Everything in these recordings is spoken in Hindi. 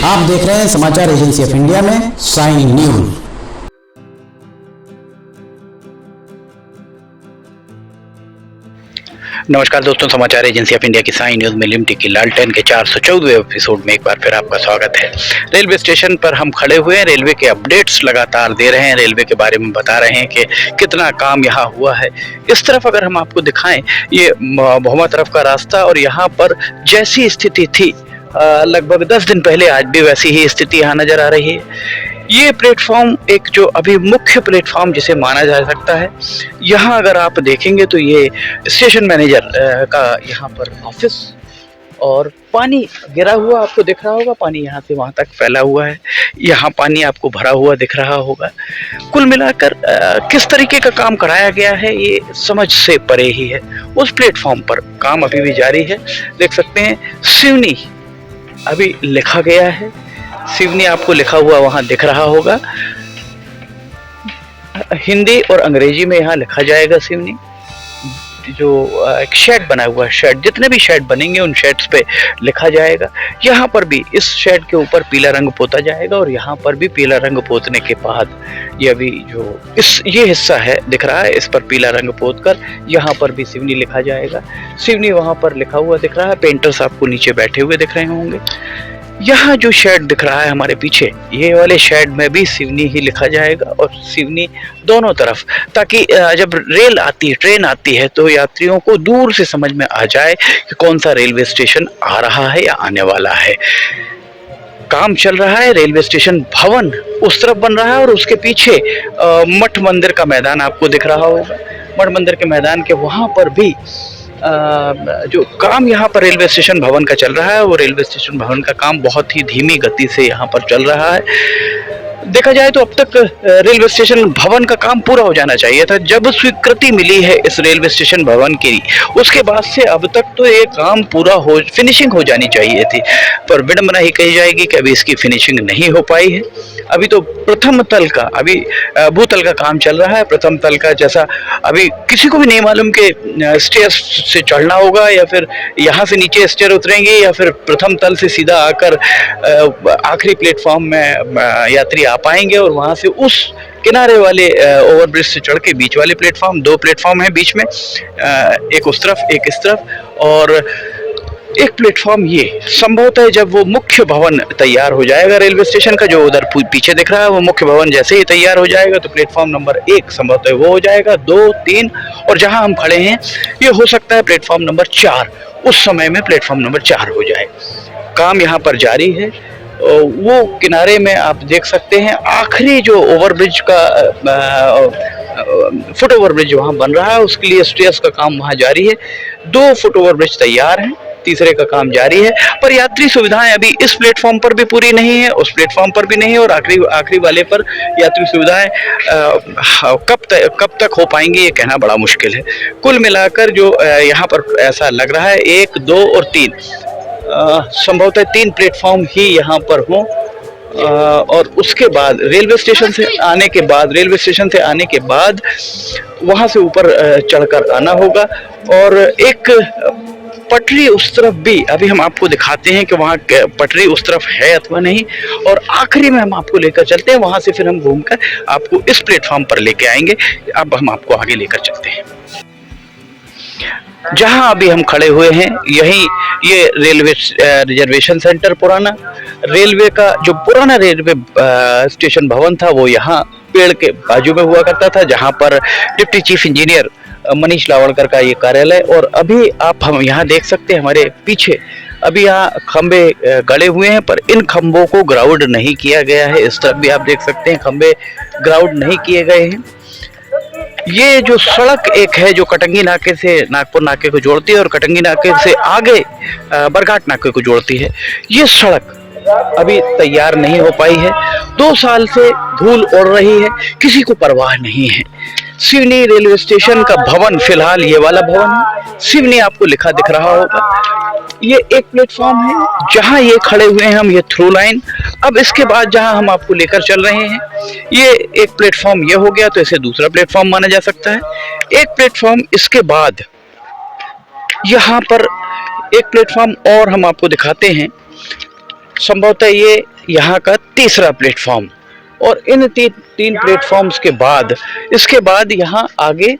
आप देख रहे हैं समाचार एजेंसी ऑफ इंडिया में साइन न्यूज। नमस्कार दोस्तों, समाचार एजेंसी ऑफ इंडिया की साइन न्यूज में लिमटी की लालटेन के 414वें एपिसोड में एक बार फिर आपका स्वागत है। रेलवे स्टेशन पर हम खड़े हुए हैं, रेलवे के अपडेट्स लगातार दे रहे हैं, रेलवे के बारे में बता रहे हैं कि कितना काम यहाँ हुआ है। इस तरफ अगर हम आपको दिखाएं, ये भोमा तरफ का रास्ता, और यहाँ पर जैसी स्थिति थी लगभग 10 दिन पहले, आज भी वैसी ही स्थिति यहाँ नजर आ रही है। ये प्लेटफॉर्म एक जो अभी मुख्य प्लेटफॉर्म जिसे माना जा सकता है, यहाँ अगर आप देखेंगे तो ये स्टेशन मैनेजर का यहाँ पर ऑफिस, और पानी गिरा हुआ आपको दिख रहा होगा, पानी यहाँ से वहाँ तक फैला हुआ है, यहाँ पानी आपको भरा हुआ दिख रहा होगा। कुल मिलाकर किस तरीके का काम कराया गया है ये समझ से परे ही है। उस प्लेटफॉर्म पर काम अभी भी जारी है। देख सकते हैं सिवनी अभी लिखा गया है, सिवनी आपको लिखा हुआ वहां दिख रहा होगा। हिंदी और अंग्रेजी में यहाँ लिखा जाएगा सिवनी। जो एक शेड बना हुआ है, शेड, जितने भी शेड बनेंगे उन शेड्स पे लिखा जाएगा। यहाँ पर भी इस शेड के ऊपर पीला रंग पोता जाएगा, और यहाँ पर भी पीला रंग पोतने के बाद ये अभी जो ये हिस्सा है दिख रहा है, इस पर पीला रंग पोत कर यहाँ पर भी सिवनी लिखा जाएगा। सिवनी वहाँ पर लिखा हुआ दिख रहा है। पेंटर्स आपको नीचे बैठे हुए दिख रहे होंगे। यहाँ जो शेड दिख रहा है हमारे पीछे, ये वाले शेड में भी सिवनी ही लिखा जाएगा, और सिवनी दोनों तरफ, ताकि जब रेल आती है, ट्रेन आती है, तो यात्रियों को दूर से समझ में आ जाए कि कौन सा रेलवे स्टेशन आ रहा है या आने वाला है। काम चल रहा है, रेलवे स्टेशन भवन उस तरफ बन रहा है, और उसके पीछे मठ मंदिर का मैदान आपको दिख रहा होगा। मठ मंदिर के मैदान के वहाँ पर भी जो काम यहाँ पर रेलवे स्टेशन भवन का चल रहा है, वो रेलवे स्टेशन भवन का काम बहुत ही धीमी गति से यहाँ पर चल रहा है। देखा जाए तो अब तक रेलवे स्टेशन भवन का काम पूरा हो जाना चाहिए था। जब स्वीकृति मिली है इस रेलवे स्टेशन भवन की, उसके बाद से अब तक तो ये काम पूरा हो, फिनिशिंग हो जानी चाहिए थी, पर विडंबना ही कही जाएगी कि अभी इसकी फिनिशिंग नहीं हो पाई है। अभी तो प्रथम तल का, अभी भूतल का काम चल रहा है। प्रथम तल का जैसा अभी किसी को भी नहीं मालूम कि स्टेयर से चढ़ना होगा, या फिर यहाँ से नीचे स्टेयर उतरेंगे, या फिर प्रथम तल से सीधा आकर आखिरी प्लेटफॉर्म में यात्री आ पाएंगे, और वहां से उस किनारे वाले ओवरब्रिज से चढ़ के बीच वाले प्लेटफॉर्म, 2 प्लेटफॉर्म है बीच में, एक उस तरफ एक इस तरफ, और एक प्लेटफॉर्म ये संभवतः जब वो मुख्य भवन तैयार हो जाएगा रेलवे स्टेशन का, जो उधर पीछे दिख रहा है, वो मुख्य भवन जैसे ही तैयार हो जाएगा तो प्लेटफॉर्म नंबर 1 संभवतः वो हो जाएगा, 2, 3, और जहां हम खड़े हैं ये हो सकता है प्लेटफॉर्म नंबर 4, उस समय में प्लेटफॉर्म नंबर 4 हो जाए। काम यहाँ पर जारी है। वो किनारे में आप देख सकते हैं आखिरी जो ओवरब्रिज का फुट ओवरब्रिज वहाँ बन रहा है, उसके लिए स्टेयर्स का काम वहाँ जारी है। 2 फुट ओवरब्रिज तैयार हैं, तीसरे का काम जारी है, पर यात्री सुविधाएं अभी इस प्लेटफॉर्म पर भी पूरी नहीं है, उस प्लेटफॉर्म पर भी नहीं है, और आखिरी वाले पर यात्री सुविधाएं कब तक हो पाएंगी ये कहना बड़ा मुश्किल है। कुल मिलाकर जो यहाँ पर ऐसा लग रहा है 1, 2 और 3, संभवतः 3 प्लेटफॉर्म ही यहाँ पर हों, और उसके बाद रेलवे स्टेशन से आने के बाद वहाँ से ऊपर चढ़कर आना होगा। और एक पटरी उस तरफ भी अभी हम आपको दिखाते हैं कि वहाँ पटरी उस तरफ है अथवा नहीं, और आखिरी में हम आपको लेकर चलते हैं, वहाँ से फिर हम घूमकर आपको इस प्लेटफॉर्म पर लेके आएंगे। अब हम आपको आगे लेकर चलते हैं। जहां अभी हम खड़े हुए हैं, यही ये रेलवे रिजर्वेशन सेंटर, पुराना रेलवे का जो पुराना रेलवे स्टेशन भवन था, वो यहाँ पेड़ के बाजू में हुआ करता था, जहां पर डिप्टी चीफ इंजीनियर मनीष लावड़कर का ये कार्यालय। और अभी आप हम यहाँ देख सकते हैं हमारे पीछे अभी यहाँ खंबे गड़े हुए हैं, पर इन खंबों को ग्राउंड नहीं किया गया है। इस तरफ भी आप देख सकते हैं खंबे ग्राउंड नहीं किए गए हैं। ये जो सड़क एक है जो कटंगी नाके से नागपुर नाके को जोड़ती है, और कटंगी नाके से आगे बरघाट नाके को जोड़ती है, ये सड़क अभी तैयार नहीं हो पाई है। 2 साल से धूल उड़ रही है, किसी को परवाह नहीं है। सिवनी रेलवे स्टेशन का भवन फिलहाल ये वाला भवन है, सिवनी आपको लिखा दिख रहा होगा। ये एक प्लेटफॉर्म है जहां ये खड़े हुए हैं हम, ये थ्रू लाइन। अब इसके बाद जहां हम आपको लेकर चल रहे हैं, ये एक प्लेटफॉर्म ये हो गया, तो इसे दूसरा प्लेटफॉर्म माना जा सकता है। एक प्लेटफॉर्म इसके बाद यहाँ पर एक प्लेटफॉर्म और हम आपको दिखाते हैं, संभवतः ये यहाँ का तीसरा प्लेटफॉर्म। और इन तीन प्लेटफॉर्म्स के बाद, इसके बाद यहाँ आगे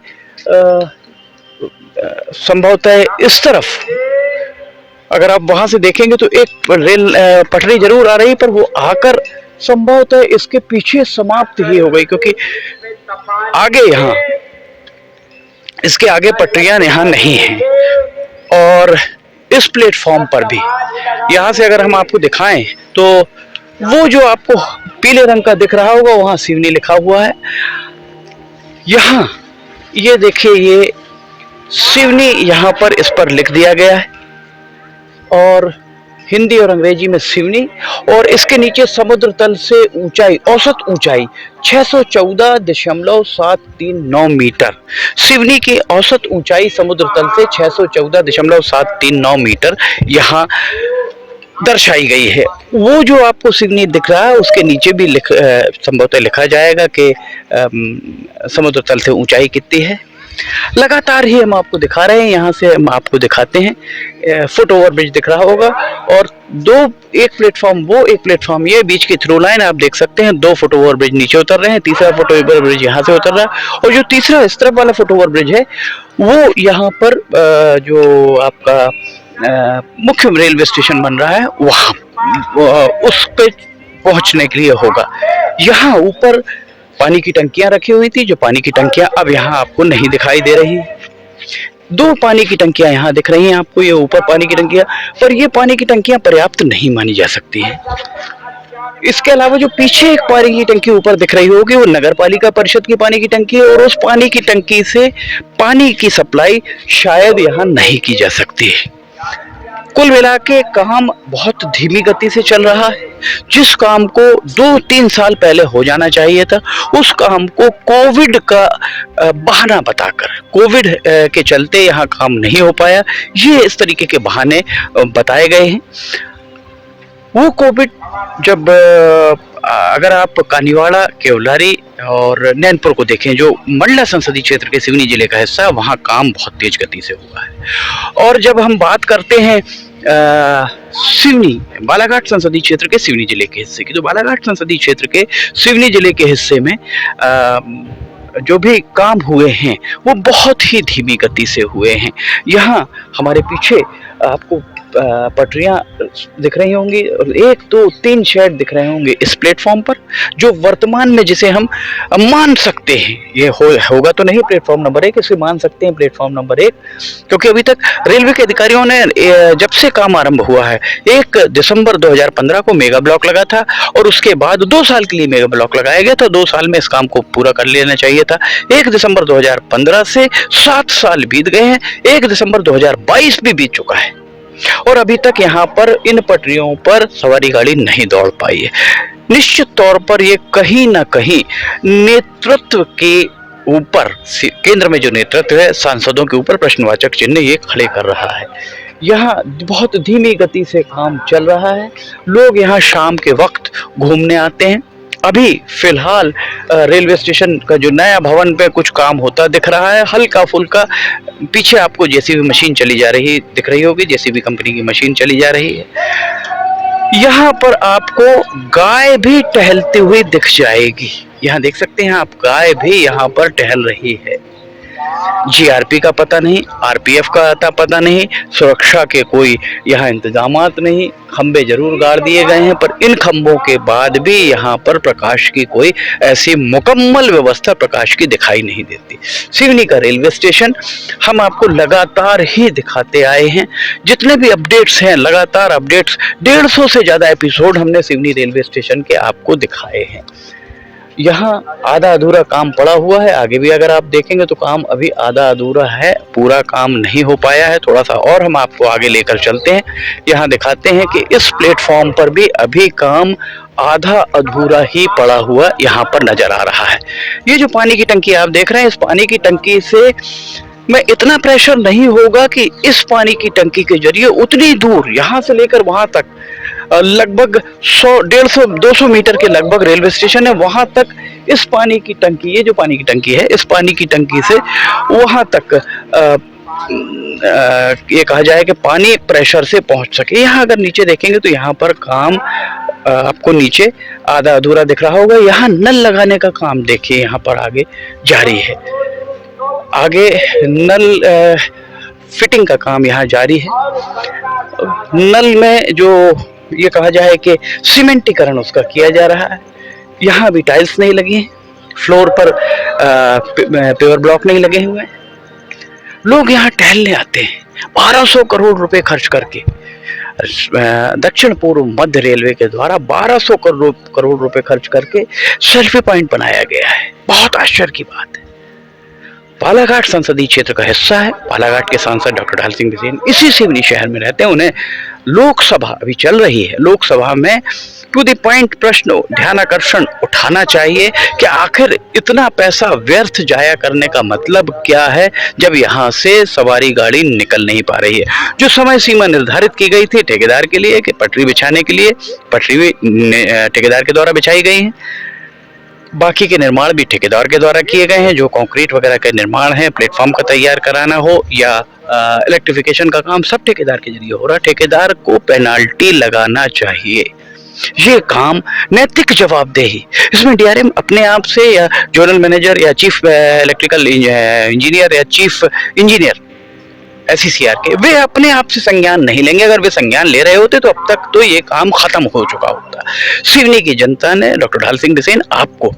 संभवतः इस तरफ अगर आप वहां से देखेंगे तो एक रेल पटरी जरूर आ रही, पर वो आकर संभवतः इसके पीछे समाप्त ही हो गई, क्योंकि आगे यहाँ इसके आगे पटरियां यहाँ नहीं हैं। और इस प्लेटफॉर्म पर भी यहाँ से अगर हम आपको दिखाएं तो वो जो आपको पीले रंग का दिख रहा होगा वहां सिवनी लिखा हुआ है। यहाँ ये देखिए, ये सिवनी यहाँ पर इस पर लिख दिया गया है, और हिंदी और अंग्रेजी में सिवनी। और इसके नीचे समुद्र तल से ऊंचाई, औसत ऊंचाई 614.739 मीटर। सिवनी की औसत ऊंचाई समुद्र तल से 614.739 मीटर यहाँ दर्शाई गई है। वो जो आपको सिवनी दिख रहा है उसके नीचे भी संभवतः लिखा जाएगा कि समुद्र तल से ऊंचाई कितनी है। लगातार ही हम आपको दिखा रहे हैं, यहाँ से हम आपको दिखाते हैं। फुट ओवर ब्रिज दिख रहा होगा, और एक प्लेटफॉर्म वो, एक प्लेटफॉर्म ये, बीच की थ्रू लाइन आप देख सकते हैं। 2 फुट ओवर ब्रिज नीचे उतर रहे हैं, तीसरा फुट ओवर ब्रिज यहाँ से उतर रहा है, और जो तीसरा इस तरफ वाला फुट ओवर ब्रिज है वो यहाँ पर जो आपका मुख्य रेलवे स्टेशन बन रहा है वहाँ उस पे पहुँचने के लिए होगा। यहाँ ऊपर पानी की टंकियां रखी हुई थी, जो पानी की टंकियां अब यहाँ आपको नहीं दिखाई दे रही। 2 पानी की टंकियां यहाँ दिख रही हैं आपको, ये ऊपर पानी की टंकियां, पर ये पानी की टंकियां पर्याप्त नहीं मानी जा सकती हैं। इसके अलावा जो पीछे एक पानी की टंकी ऊपर दिख रही होगी वो नगर पालिका परिषद की पानी की टंकी है, और उस पानी की टंकी से पानी की सप्लाई शायद यहाँ नहीं की जा सकती है। कुल मिला के काम बहुत धीमी गति से चल रहा है। जिस काम को 2-3 साल पहले हो जाना चाहिए था, उस काम को कोविड का बहाना बताकर, कोविड के चलते यहाँ काम नहीं हो पाया, ये इस तरीके के बहाने बताए गए हैं। वो कोविड जब अगर आप कानीवाड़ा, केवलारी और नैनपुर को देखें, जो मंडला संसदीय क्षेत्र के सिवनी जिले का हिस्सा है, वहाँ काम बहुत तेज गति से हुआ है। और जब हम बात करते हैं सिवनी बालाघाट संसदीय क्षेत्र के सिवनी जिले के हिस्से की, तो बालाघाट संसदीय क्षेत्र के सिवनी जिले के हिस्से में जो भी काम हुए हैं वो बहुत ही धीमी गति से हुए हैं। यहाँ हमारे पीछे आपको पटरियां दिख रही होंगी, और 1, 2, 3 शेड दिख रहे होंगे इस प्लेटफॉर्म पर, जो वर्तमान में जिसे हम मान सकते हैं, ये होगा तो नहीं प्लेटफॉर्म नंबर 1, इसे मान सकते हैं प्लेटफॉर्म नंबर 1, क्योंकि अभी तक रेलवे के अधिकारियों ने जब से काम आरंभ हुआ है, 1 दिसंबर 2015 को मेगा ब्लॉक लगा था, और उसके बाद 2 साल के लिए मेगा ब्लॉक लगाया गया था। 2 साल में इस काम को पूरा कर लेना चाहिए था। 1 दिसंबर 2015 से 7 साल बीत गए हैं, 1 दिसंबर 2022 भी बीत चुका है, और अभी तक यहाँ पर इन पटरियों पर सवारी गाड़ी नहीं दौड़ पाई है। निश्चित तौर पर ये कहीं ना कहीं नेतृत्व के ऊपर, केंद्र में जो नेतृत्व है, सांसदों के ऊपर प्रश्नवाचक चिन्ह ये खड़े कर रहा है। यहाँ बहुत धीमी गति से काम चल रहा है। लोग यहाँ शाम के वक्त घूमने आते हैं। अभी फिलहाल रेलवे स्टेशन का जो नया भवन पे कुछ काम होता दिख रहा है, हल्का फुल्का। पीछे आपको जेसीबी मशीन चली जा रही दिख रही होगी, जेसीबी कंपनी की मशीन चली जा रही है। यहाँ पर आपको गाय भी टहलती हुई दिख जाएगी। यहाँ देख सकते हैं आप, गाय भी यहाँ पर टहल रही है। जीआरपी का पता नहीं, आरपीएफ का आता पता नहीं, सुरक्षा के कोई यहाँ इंतजामात नहीं। खंबे जरूर गाड़ दिए गए हैं, पर इन खंबों के बाद भी यहाँ पर प्रकाश की कोई ऐसी मुकम्मल व्यवस्था प्रकाश की दिखाई नहीं देती। सिवनी का रेलवे स्टेशन हम आपको लगातार ही दिखाते आए हैं। जितने भी अपडेट्स हैं, लगातार अपडेट्स, 150 से ज़्यादा एपिसोड हमने सिवनी रेलवे स्टेशन के आपको दिखाए हैं। यहाँ आधा अधूरा काम पड़ा हुआ है, आगे भी अगर आप देखेंगे तो काम अभी आधा अधूरा है, पूरा काम नहीं हो पाया है। थोड़ा सा और हम आपको आगे लेकर चलते हैं। यहाँ दिखाते हैं कि इस प्लेटफॉर्म पर भी अभी काम आधा अधूरा ही पड़ा हुआ यहाँ पर नजर आ रहा है। ये जो पानी की टंकी आप देख रहे हैं, इस पानी की टंकी से में इतना प्रेशर नहीं होगा कि इस पानी की टंकी के जरिए उतनी दूर, यहाँ से लेकर वहां तक लगभग 100, 150, 200 मीटर के लगभग रेलवे स्टेशन है, वहां तक इस पानी की टंकी, ये जो पानी की टंकी है, इस पानी की टंकी से वहां तक ये कहा जाए कि पानी प्रेशर से पहुंच सके। यहाँ अगर नीचे देखेंगे तो यहाँ पर काम आपको नीचे आधा अधूरा दिख रहा होगा। यहाँ नल लगाने का काम देखिए यहाँ पर आगे जारी है। आगे नल फिटिंग का काम यहाँ जारी है। नल में जो ये कहा जाए कि सीमेंटीकरण उसका किया जा रहा है। यहाँ भी टाइल्स नहीं लगी हैं, फ्लोर पर पेवर ब्लॉक नहीं लगे हुए हैं। लोग यहाँ टहलने आते हैं 1200 करोड़ रुपए खर्च करके। दक्षिण पूर्व मध्य रेलवे के द्वारा 1200 करोड़ रुपए खर्च करके सेल्फी पॉइंट बनाया गया है। बहुत आश्चर्य की बात है। बालाघाट संसदीय क्षेत्र का हिस्सा है। बालाघाट के सांसद डॉक्टर ढाल सिंह बिसेन इसी सिवनी शहर में रहते हैं। उन्हें लोकसभा अभी चल रही है, लोकसभा में टू द पॉइंट प्रश्न ध्यानाकर्षण उठाना चाहिए कि आखिर इतना पैसा व्यर्थ जाया करने का मतलब क्या है, जब यहाँ से सवारी गाड़ी निकल नहीं पा रही है। जो समय सीमा निर्धारित की गई थी ठेकेदार के लिए कि पटरी बिछाने के लिए, पटरी ठेकेदार के द्वारा बिछाई गई है। बाकी के निर्माण भी ठेकेदार के द्वारा किए गए हैं। जो कंक्रीट वगैरह के निर्माण है, प्लेटफॉर्म का तैयार कराना हो या इलेक्ट्रिफिकेशन का काम, सब ठेकेदार के जरिए हो रहा है। ठेकेदार को पेनाल्टी लगाना चाहिए। ये काम नैतिक जवाबदेही, इसमें डीआरएम अपने आप से या जोनल मैनेजर या चीफ इलेक्ट्रिकल इंजीनियर या चीफ इंजीनियर एससीसीआर के, वे अपने आप से संज्ञान नहीं लेंगे। अगर वे संज्ञान ले रहे होते तो अब तक तो ये काम खत्म हो चुका होता। सिवनी की जनता ने डॉक्टर ढाल सिंह बिसेन आपको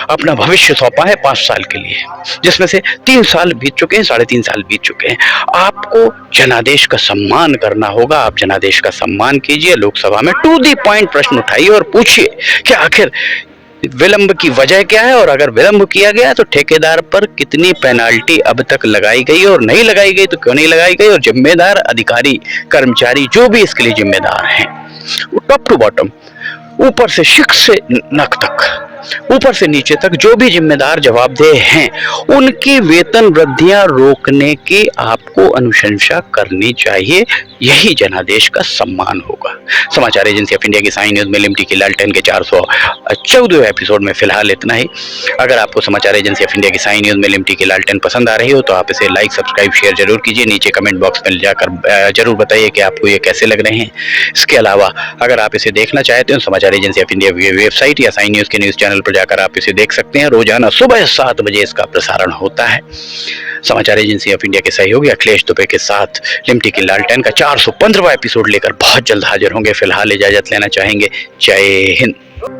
अपना भविष्य सौंपा है 5 साल के लिए, जिसमें से 3 साल बीत चुके हैं, 3.5 साल बीत चुके हैं। आपको जनादेश का सम्मान करना होगा। आप जनादेश का सम्मान कीजिए, लोकसभा में टू दी पॉइंट प्रश्न उठाइए और पूछिए कि आखिर विलंब की वजह क्या है, और अगर विलंब किया गया तो ठेकेदार पर कितनी पेनाल्टी अब तक लगाई गई, और नहीं लगाई गई तो क्यों नहीं लगाई गई, और जिम्मेदार अधिकारी कर्मचारी जो भी इसके लिए जिम्मेदार हैं, टॉप टू बॉटम, ऊपर से शिख से नख तक, ऊपर से नीचे तक जो भी जिम्मेदार जवाबदेह हैं, उनकी वेतन वृद्धियां रोकने की आपको अनुशंसा करनी चाहिए। यही जनादेश का सम्मान होगा। समाचार एजेंसी ऑफ इंडिया की साइन न्यूज में लिमटी की लालटेन के 414वें एपिसोड में फिलहाल इतना ही। अगर आपको समाचार एजेंसी ऑफ इंडिया की साइन न्यूज में लिमटी की लालटेन पसंद आ रही हो तो आप इसे लाइक, सब्सक्राइब, शेयर जरूर कीजिए। नीचे कमेंट बॉक्स में जाकर जरूर बताइए कि आपको ये कैसे लग रहे हैं। इसके अलावा अगर आप इसे देखना चाहते हो, समाचार एजेंसी ऑफ इंडिया वेबसाइट या साइन न्यूज के न्यूज चैनल पर जाकर आप इसे देख सकते हैं। रोजाना सुबह 7 बजे इसका प्रसारण होता है। समाचार एजेंसी ऑफ इंडिया के सहयोगी अखिलेश दुबे के साथ लिमटी की लालटेन का 415वां एपिसोड लेकर बहुत जल्द हाजिर होंगे। फिलहाल इजाजत लेना चाहेंगे। जय हिंद।